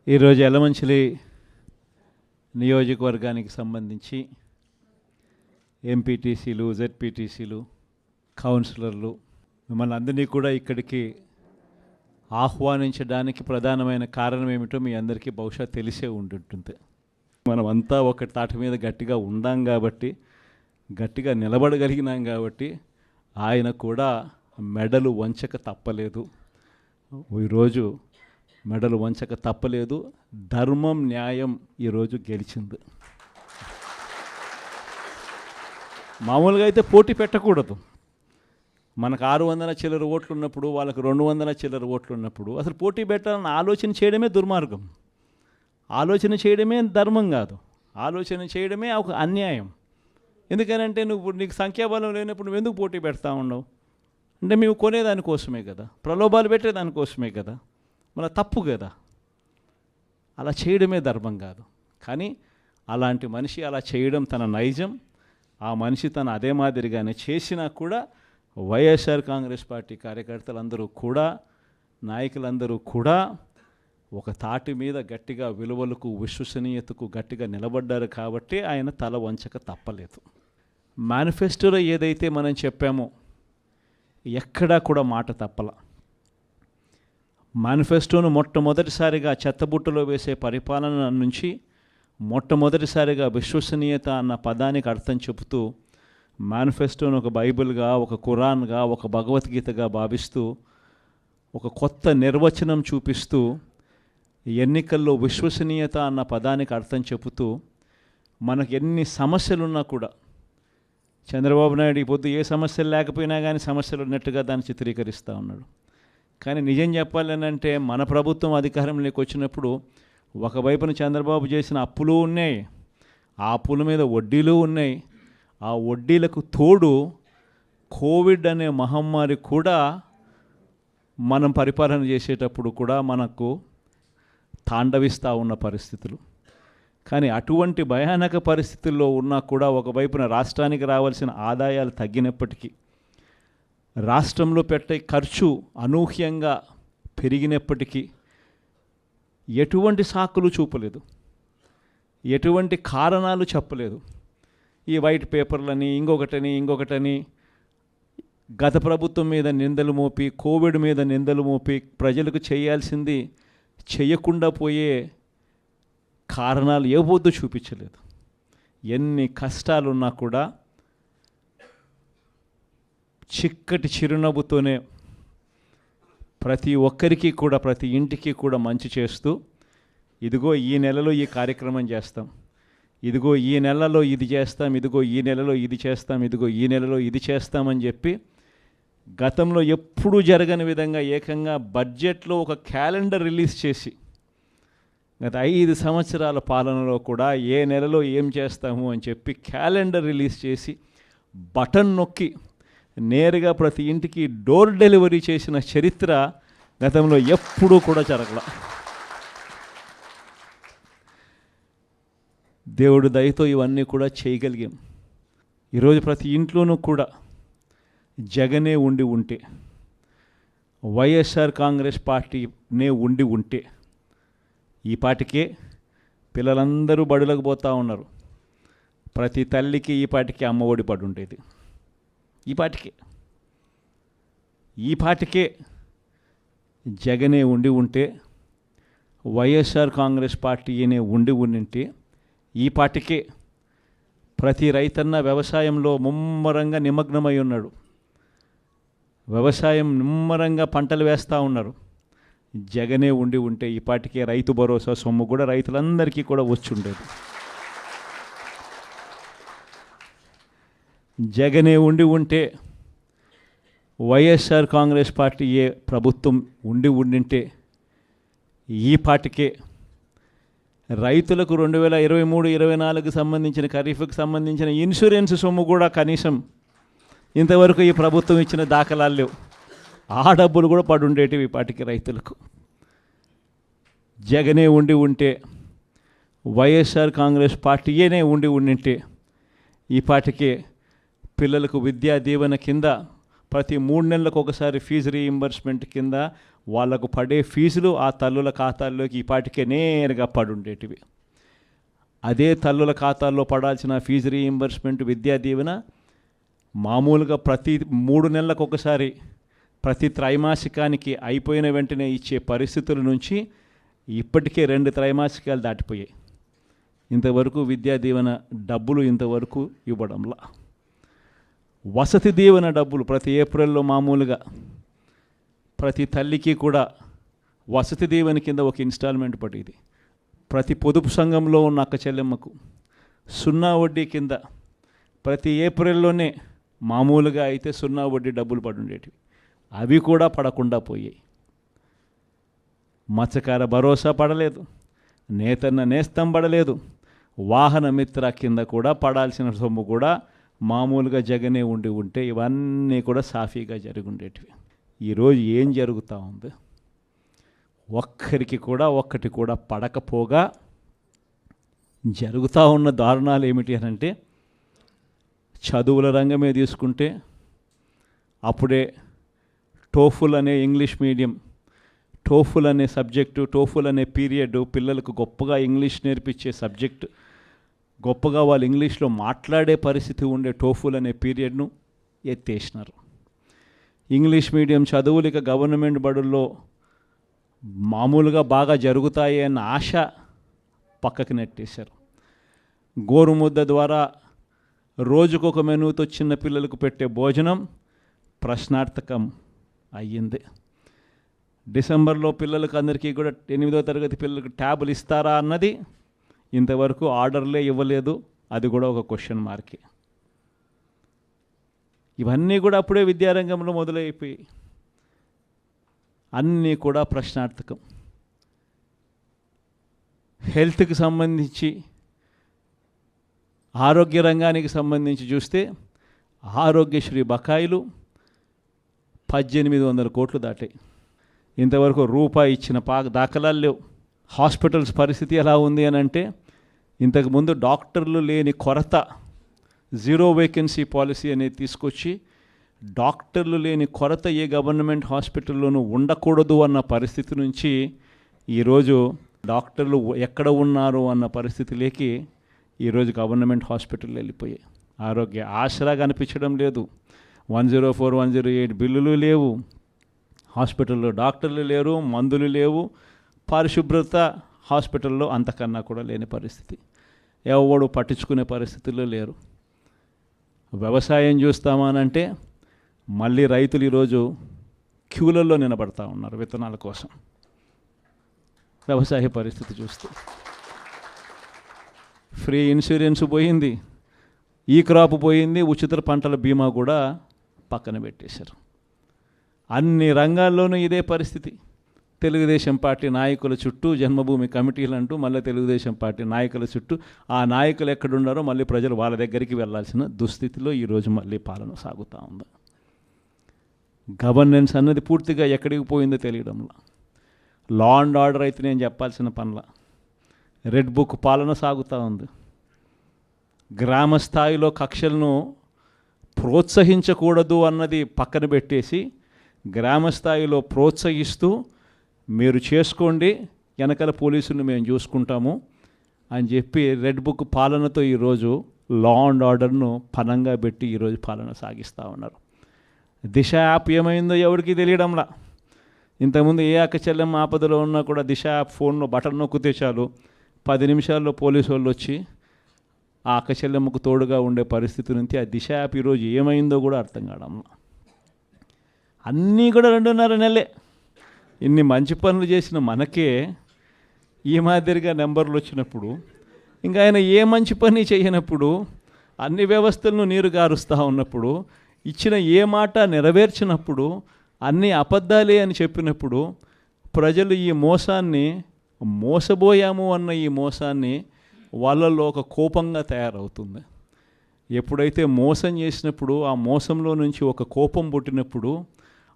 ఈరోజు యలమంచిలి నియోజకవర్గానికి సంబంధించి ఎంపీటీసీలు, జెడ్పీటీసీలు, కౌన్సిలర్లు మిమ్మల్ని అందరినీ కూడా ఇక్కడికి ఆహ్వానించడానికి ప్రధానమైన కారణం ఏమిటో మీ అందరికీ బహుశా తెలిసే ఉంటుంటుంది. మనమంతా ఒక తాటి మీద గట్టిగా ఉండాం కాబట్టి, గట్టిగా నిలబడగలిగినాం కాబట్టి ఆయన కూడా మెడలు వంచక తప్పలేదు. ఈరోజు మెడలు వంచక తప్పలేదు. ధర్మం, న్యాయం ఈరోజు గెలిచింది. మామూలుగా అయితే పోటీ పెట్టకూడదు. మనకు 600 చిల్లర ఓట్లు ఉన్నప్పుడు, వాళ్ళకు 200 చిల్లర ఓట్లు ఉన్నప్పుడు అసలు పోటీ పెట్టాలని ఆలోచన చేయడమే దుర్మార్గం. ఆలోచన చేయడమే ధర్మం కాదు, ఆలోచన చేయడమే ఒక అన్యాయం. ఎందుకనంటే నీకు సంఖ్యాబలం లేనప్పుడు నువ్వు ఎందుకు పోటీ పెడతా ఉండవు? అంటే మేము కొనేదానికోసమే కదా, ప్రలోభాలు పెట్టేదానికోసమే కదా, మన తప్పు కదా. అలా చేయడమే ధర్మం కాదు. కానీ అలాంటి మనిషి అలా చేయడం తన నైజం. ఆ మనిషి తన అదే మాదిరిగానే చేసినా కూడా వైఎస్ఆర్ కాంగ్రెస్ పార్టీ కార్యకర్తలందరూ కూడా, నాయకులందరూ కూడా ఒక తాటి మీద గట్టిగా విలువలకు, విశ్వసనీయతకు గట్టిగా నిలబడ్డారు కాబట్టి ఆయన తల వంచక తప్పలేదు. మేనిఫెస్టోలో ఏదైతే మనం చెప్పామో ఎక్కడా కూడా మాట తప్పల. మేనిఫెస్టోను మొట్టమొదటిసారిగా చెత్తబుట్టలో వేసే పరిపాలన నుంచి మొట్టమొదటిసారిగా విశ్వసనీయత అన్న పదానికి అర్థం చెబుతూ మేనిఫెస్టోను ఒక బైబిల్గా, ఒక ఖురాన్గా, ఒక భగవద్గీతగా భావిస్తూ ఒక కొత్త నిర్వచనం చూపిస్తూ ఎన్నికల్లో విశ్వసనీయత అన్న పదానికి అర్థం చెబుతూ మనకు ఎన్ని సమస్యలున్నా కూడా చంద్రబాబు నాయుడు ఈ పొద్దు ఏ సమస్యలు లేకపోయినా కానీ సమస్యలు ఉన్నట్టుగా దాన్ని చిత్రీకరిస్తూ ఉన్నాడు. కానీ నిజం చెప్పాలనంటే మన ప్రభుత్వం అధికారంలోకి వచ్చినప్పుడు ఒకవైపున చంద్రబాబు చేసిన అప్పులు ఉన్నాయి, ఆ అప్పుల మీద వడ్డీలు ఉన్నాయి. ఆ వడ్డీలకు తోడు కోవిడ్ అనే మహమ్మారి కూడా మనం పరిపాలన చేసేటప్పుడు కూడా మనకు తాండవిస్తూ ఉన్న పరిస్థితులు. కానీ అటువంటి భయానక పరిస్థితుల్లో ఉన్నా కూడా ఒకవైపున రాష్ట్రానికి రావాల్సిన ఆదాయాలు తగ్గినప్పటికీ, రాష్ట్రంలో పెట్టే ఖర్చు అనూహ్యంగా పెరిగినప్పటికీ ఎటువంటి సాకులు చూపలేదు, ఎటువంటి కారణాలు చెప్పలేదు. ఈ వైట్ పేపర్లని, ఇంకొకటని గత ప్రభుత్వం మీద నిందలు మోపి, కోవిడ్ మీద నిందలు మోపి ప్రజలకు చేయాల్సింది చేయకుండా పోయే కారణాలు ఏ పొద్దు చూపించలేదు. ఎన్ని కష్టాలున్నా కూడా చిక్కటి చిరునవ్వుతోనే ప్రతి ఒక్కరికి కూడా, ప్రతి ఇంటికి కూడా మంచి చేస్తూ, ఇదిగో ఈ నెలలో ఈ కార్యక్రమం చేస్తాం, ఇదిగో ఈ నెలలో ఇది చేస్తాం, ఇదిగో ఈ నెలలో ఇది చేస్తాం, ఇదిగో ఈ నెలలో ఇది చేస్తామని చెప్పి గతంలో ఎప్పుడూ జరగని విధంగా ఏకంగా బడ్జెట్లో ఒక క్యాలెండర్ రిలీజ్ చేసి గత 5 సంవత్సరాల పాలనలో కూడా ఏ నెలలో ఏం చేస్తాము అని చెప్పి క్యాలెండర్ రిలీజ్ చేసి బటన్ నొక్కి నేరుగా ప్రతి ఇంటికి డోర్ డెలివరీ చేసిన చరిత్ర గతంలో ఎప్పుడూ కూడా జరగల. దేవుడు దయతో ఇవన్నీ కూడా చేయగలిగాం. ఈరోజు ప్రతి ఇంట్లోనూ కూడా జగనే ఉండి ఉంటే, వైఎస్ఆర్ కాంగ్రెస్ పార్టీనే ఉండి ఉంటే ఈ పాటికే పిల్లలందరూ బడులకు పోతూ ఉన్నారు. ప్రతి తల్లికి ఈ పాటికే అమ్మఒడి పడి ఉండేది. ఈ పాటికే జగనే ఉండి ఉంటే, వైఎస్ఆర్ కాంగ్రెస్ పార్టీనే ఉండి ఉంటే ఈ పాటికే ప్రతి రైతన్న వ్యవసాయంలో ముమ్మరంగా నిమగ్నమై ఉన్నాడు. వ్యవసాయం ముమ్మరంగా పంటలు వేస్తూ ఉన్నారు. జగనే ఉండి ఉంటే ఈ పాటికే రైతు భరోసా సొమ్ము కూడా రైతులందరికీ కూడా వచ్చి ఉండేది. జగనే ఉండి ఉంటే, వైఎస్ఆర్ కాంగ్రెస్ పార్టీ ప్రభుత్వం ఉండింటే ఈ పాటికే రైతులకు 2023-24 సంబంధించిన ఖరీఫ్కి సంబంధించిన ఇన్సూరెన్స్ సొమ్ము కూడా కనీసం ఇంతవరకు ఈ ప్రభుత్వం ఇచ్చిన దాఖలాలు లేవు. ఆ డబ్బులు కూడా పడి ఉండేటివి ఈ పాటికి రైతులకు. జగనే ఉండి ఉంటే, వైఎస్ఆర్ కాంగ్రెస్ పార్టీనే ఉండింటే ఈ పాటికే పిల్లలకు విద్యా దీవెన కింద ప్రతి 3 నెలలకు ఒకసారి ఫీజు రీయింబర్స్మెంట్ కింద వాళ్ళకు పడే ఫీజులు ఆ తల్లుల ఖాతాల్లోకి ఈ పాటికే నేరుగా పడుండేటివి. అదే తల్లుల ఖాతాల్లో పడాల్సిన ఫీజు రీయింబర్స్మెంట్, విద్యా దీవెన మామూలుగా ప్రతి 3 నెలలకు ఒకసారి, ప్రతి త్రైమాసికానికి అయిపోయిన వెంటనే ఇచ్చే పరిస్థితుల నుంచి ఇప్పటికే 2 త్రైమాసికాలు దాటిపోయాయి. ఇంతవరకు విద్యా దీవెన డబ్బులు ఇంతవరకు ఇవ్వడంలా. వసతి దీవెన డబ్బులు ప్రతి ఏప్రిల్లో మామూలుగా ప్రతి తల్లికి కూడా వసతి దీవెన కింద ఒక ఇన్స్టాల్మెంట్ పడేది. ప్రతి పొదుపు సంఘంలో ఉన్న అక్క చెల్లెమ్మకు 0 వడ్డీ కింద ప్రతి ఏప్రిల్లోనే మామూలుగా అయితే 0 వడ్డీ డబ్బులు పడుండేటివి. అవి కూడా పడకుండా పోయాయి. మత్స్యకార భరోసా పడలేదు, నేతన్న నేస్తం పడలేదు, వాహన మిత్ర కింద కూడా పడాల్సిన సొమ్ము కూడా మామూలుగా జగనే ఉంటే ఇవన్నీ కూడా సాఫీగా జరిగి ఉండేటివి. ఈరోజు ఏం జరుగుతూ ఉంది? ఒక్కటి కూడా పడకపోగా జరుగుతూ ఉన్న దారుణాలు ఏమిటి అని అంటే, చదువుల రంగమే తీసుకుంటే అప్పుడే టోఫుల్ అనే ఇంగ్లీష్ మీడియం, టోఫుల్ అనే సబ్జెక్టు, టోఫుల్ అనే పీరియడ్ పిల్లలకు గొప్పగా ఇంగ్లీష్ నేర్పించే సబ్జెక్టు, గొప్పగా వాళ్ళు ఇంగ్లీష్లో మాట్లాడే పరిస్థితి ఉండే టోఫుల్ అనే పీరియడ్ను ఎత్తేసినారు. ఇంగ్లీష్ మీడియం చదువులు ఇక గవర్నమెంట్ బడుల్లో మామూలుగా బాగా జరుగుతాయి అన్న ఆశ పక్కకి నెట్టేశారు. గోరుముద్ద ద్వారా రోజుకొక మెనూతో చిన్న పిల్లలకు పెట్టే భోజనం ప్రశ్నార్థకం అయ్యింది. డిసెంబర్లో పిల్లలకు అందరికీ కూడా 8వ తరగతి పిల్లలకు ట్యాబులు ఇస్తారా అన్నది ఇంతవరకు ఆర్డర్లే ఇవ్వలేదు. అది కూడా ఒక క్వశ్చన్ మార్కే. ఇవన్నీ కూడా అప్పుడే విద్యారంగంలో మొదలైపోయి అన్నీ కూడా ప్రశ్నార్థకం. హెల్త్కి సంబంధించి, ఆరోగ్య రంగానికి సంబంధించి చూస్తే ఆరోగ్యశ్రీ బకాయిలు 1800 కోట్లు దాటాయి. ఇంతవరకు రూపాయి ఇచ్చిన దాఖలాలు లేవు. హాస్పిటల్స్ పరిస్థితి ఎలా ఉంది అని అంటే, ఇంతకుముందు డాక్టర్లు లేని కొరత, 0 వేకెన్సీ పాలసీ అనేది తీసుకొచ్చి డాక్టర్లు లేని కొరత ఏ గవర్నమెంట్ హాస్పిటల్లోనూ ఉండకూడదు అన్న పరిస్థితి నుంచి ఈరోజు డాక్టర్లు ఎక్కడ ఉన్నారు అన్న పరిస్థితిలోకి ఈరోజు గవర్నమెంట్ హాస్పిటల్ వెళ్ళిపోయాయి. ఆరోగ్య ఆసరా కనిపించడం లేదు. 104, 108 బిల్లులు లేవు. హాస్పిటల్లో డాక్టర్లు లేరు, మందులు లేవు, పరిశుభ్రత హాస్పిటల్లో అంతకన్నా కూడా లేని పరిస్థితి. ఎవడు పట్టించుకునే పరిస్థితుల్లో లేరు. వ్యవసాయం చూస్తామనంటే మళ్ళీ రైతులు ఈరోజు క్యూలలో నిలబడతా ఉన్నారు విత్తనాల కోసం. వ్యవసాయ పరిస్థితి చూస్తే ఫ్రీ ఇన్సూరెన్స్ పోయింది, ఈ క్రాప్ పోయింది, ఉచిత పంటల బీమా కూడా పక్కన పెట్టేశారు. అన్ని రంగాల్లోనూ ఇదే పరిస్థితి. తెలుగుదేశం పార్టీ నాయకుల చుట్టూ జన్మభూమి కమిటీలు అంటూ మళ్ళీ తెలుగుదేశం పార్టీ నాయకుల చుట్టూ, ఆ నాయకులు ఎక్కడున్నారో మళ్ళీ ప్రజలు వాళ్ళ దగ్గరికి వెళ్ళాల్సిన దుస్థితిలో ఈరోజు మళ్ళీ పాలన సాగుతూ ఉంది. గవర్నెన్స్ అన్నది పూర్తిగా ఎక్కడికి పోయిందో తెలియడంలా. లా అండ్ ఆర్డర్ అయితే నేను చెప్పాల్సిన పనుల, రెడ్ బుక్ పాలన సాగుతూ ఉంది. గ్రామ స్థాయిలో కక్షలను ప్రోత్సహించకూడదు అన్నది పక్కన పెట్టేసి, గ్రామ స్థాయిలో ప్రోత్సహిస్తూ మీరు చేసుకోండి, వెనకాల పోలీసులను మేము చూసుకుంటాము అని చెప్పి రెడ్ బుక్ పాలనతో ఈరోజు లా అండ్ ఆర్డర్ను పనంగా పెట్టి ఈరోజు పాలన సాగిస్తూ ఉన్నారు. దిశ యాప్ ఏమైందో ఎవరికి తెలియడంలా. ఇంతకుముందు ఏ అక్క చెల్లెమ్మ ఆపదలో ఉన్నా కూడా దిశ యాప్ ఫోన్లో బటన్ నొక్కితే చాలు 10 నిమిషాల్లో పోలీసు వాళ్ళు వచ్చి ఆ అక్క చెల్లెమ్మకు తోడుగా ఉండే పరిస్థితి నుంచి ఆ దిశ యాప్ ఈరోజు ఏమైందో కూడా అర్థం కావడంలా. అన్నీ కూడా 2.5 నెలలే. ఇన్ని మంచి పనులు చేసిన మనకే ఈ మాదిరిగా నెంబర్లు వచ్చినప్పుడు, ఇంకా ఆయన ఏ మంచి పని చేయనప్పుడు, అన్ని వ్యవస్థలను నీరు గారుస్తూ ఉన్నప్పుడు, ఇచ్చిన ఏ మాట నెరవేర్చినప్పుడు, అన్నీ అబద్ధాలే అని చెప్పినప్పుడు ప్రజలు ఈ మోసాన్ని, మోసబోయాము అన్న ఈ మోసాన్ని వాళ్ళల్లో ఒక కోపంగా తయారవుతుంది. ఎప్పుడైతే మోసం చేసినప్పుడు ఆ మోసంలో నుంచి ఒక కోపం పుట్టినప్పుడు,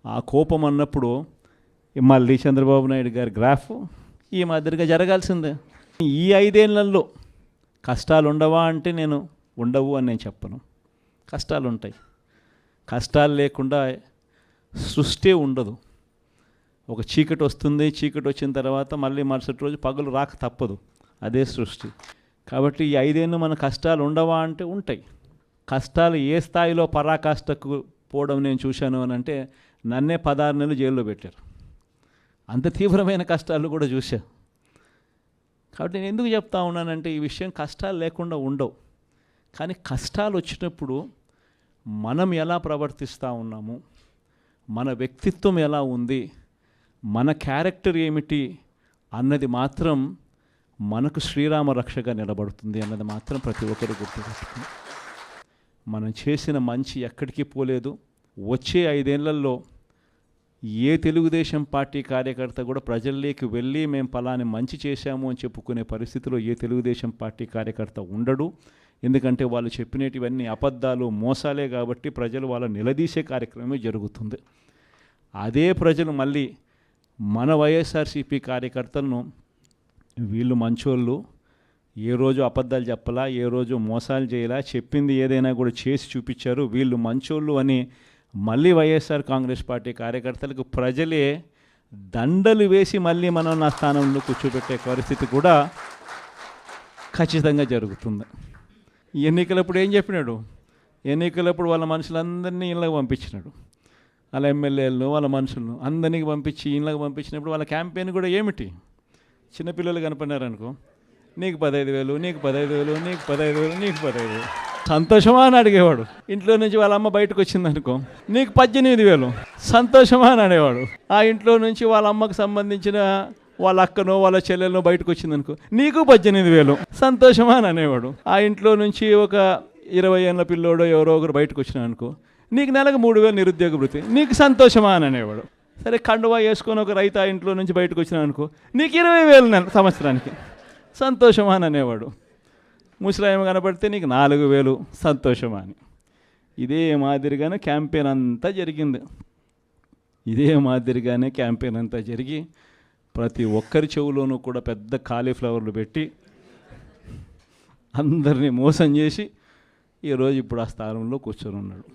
ఆ కోపం అన్నప్పుడు మళ్ళీ చంద్రబాబు నాయుడు గారి గ్రాఫ్ ఈ మాదిరిగా జరగాల్సిందే. ఈ 5 ఏళ్లలో కష్టాలు ఉండవా అంటే నేను ఉండవు అని నేను చెప్పను. కష్టాలు ఉంటాయి. కష్టాలు లేకుండా సృష్టి ఉండదు. ఒక చీకటి వస్తుంది, చీకటి వచ్చిన తర్వాత మళ్ళీ మరుసటి రోజు పగలు రాక తప్పదు, అదే సృష్టి. కాబట్టి ఈ 5 ఏళ్ళు మన కష్టాలు ఉండవా అంటే ఉంటాయి. కష్టాలు ఏ స్థాయిలో పరాకాష్ఠకు పోవడం నేను చూశాను అని అంటే, నన్నే 16 నెలలు జైల్లో పెట్టారు. అంత తీవ్రమైన కష్టాలు కూడా చూశా. కాబట్టి నేను ఎందుకు చెప్తా ఉన్నానంటే, ఈ విషయం కష్టాలు లేకుండా ఉండవు, కానీ కష్టాలు వచ్చినప్పుడు మనం ఎలా ప్రవర్తిస్తూ ఉన్నాము, మన వ్యక్తిత్వం ఎలా ఉంది, మన క్యారెక్టర్ ఏమిటి అన్నది మాత్రం మనకు శ్రీరామ రక్షగా నిలబడుతుంది అన్నది మాత్రం ప్రతి ఒక్కరు గుర్తుపెట్టుకుని, మనం చేసిన మంచి ఎక్కడికి పోలేదు. వచ్చే 5 ఏళ్లలో ఏ తెలుగుదేశం పార్టీ కార్యకర్త కూడా ప్రజల్లోకి వెళ్ళి మేము పలాని మంచి చేశాము అని చెప్పుకునే పరిస్థితిలో ఏ తెలుగుదేశం పార్టీ కార్యకర్త ఉండడు. ఎందుకంటే వాళ్ళు చెప్పినటివన్నీ అబద్ధాలు, మోసాలే. కాబట్టి ప్రజలు వాళ్ళ నిలదీసే కార్యక్రమమే జరుగుతుంది. అదే ప్రజలు మళ్ళీ మన వైఎస్ఆర్సీపీ కార్యకర్తలను వీళ్ళు మంచోళ్ళు, ఏ రోజు అబద్ధాలు చెప్పలా, ఏ రోజు మోసాలు చేయలా, చెప్పింది ఏదైనా కూడా చేసి చూపించారు, వీళ్ళు మంచోళ్ళు అని మళ్ళీ వైఎస్ఆర్ కాంగ్రెస్ పార్టీ కార్యకర్తలకు ప్రజలే దండలు వేసి మళ్ళీ మనం నా స్థానంలో కూర్చోబెట్టే పరిస్థితి కూడా ఖచ్చితంగా జరుగుతుంది. ఎన్నికలప్పుడు ఏం చెప్పినాడు? ఎన్నికలప్పుడు వాళ్ళ మనుషులందరినీ ఇళ్ళకి పంపించినాడు. వాళ్ళ ఎమ్మెల్యేలను, వాళ్ళ మనుషులను అందరినీ పంపించి ఇళ్ళకి పంపించినప్పుడు వాళ్ళ క్యాంపెయిన్ కూడా ఏమిటి? చిన్నపిల్లలు కనపడినారనుకో, నీకు 15,000, నీకు 15,000, నీకు 15,000, నీకు 15,000. సంతోషమా అని అడిగేవాడు. ఇంట్లో నుంచి వాళ్ళ అమ్మ బయటకు వచ్చిందనుకో, నీకు 18,000, సంతోషమా అని అనేవాడు. ఆ ఇంట్లో నుంచి వాళ్ళ అమ్మకు సంబంధించిన వాళ్ళ అక్కనో వాళ్ళ చెల్లెలనో బయటకు వచ్చిందనుకో, నీకు 18,000, సంతోషమా అని అనేవాడు. ఆ ఇంట్లో నుంచి ఒక 20 ఏళ్ళ పిల్లోడో ఎవరో ఒకరు బయటకు వచ్చినారనుకో, నీకు నెలకు 3,000 నిరుద్యోగ వృత్తి, నీకు సంతోషమా అని అనేవాడు. సరే, కండువా వేసుకొని ఒక రైతు ఆ ఇంట్లో నుంచి బయటకు వచ్చినారనుకో, నీకు 20,000 సంవత్సరానికి, సంతోషమా అని అనేవాడు. ముసలాయమ కనపడితే నీకు 4,000, సంతోషమా అని. ఇదే మాదిరిగానే క్యాంపెయిన్ అంతా జరిగింది. ఇదే మాదిరిగానే క్యాంపెయిన్ అంతా జరిగి ప్రతి ఒక్కరి చెవులోనూ కూడా పెద్ద కాలీఫ్లవర్లు పెట్టి అందరినీ మోసం చేసి ఈరోజు ఇప్పుడు ఆ స్థానంలో కూర్చొని ఉన్నాడు.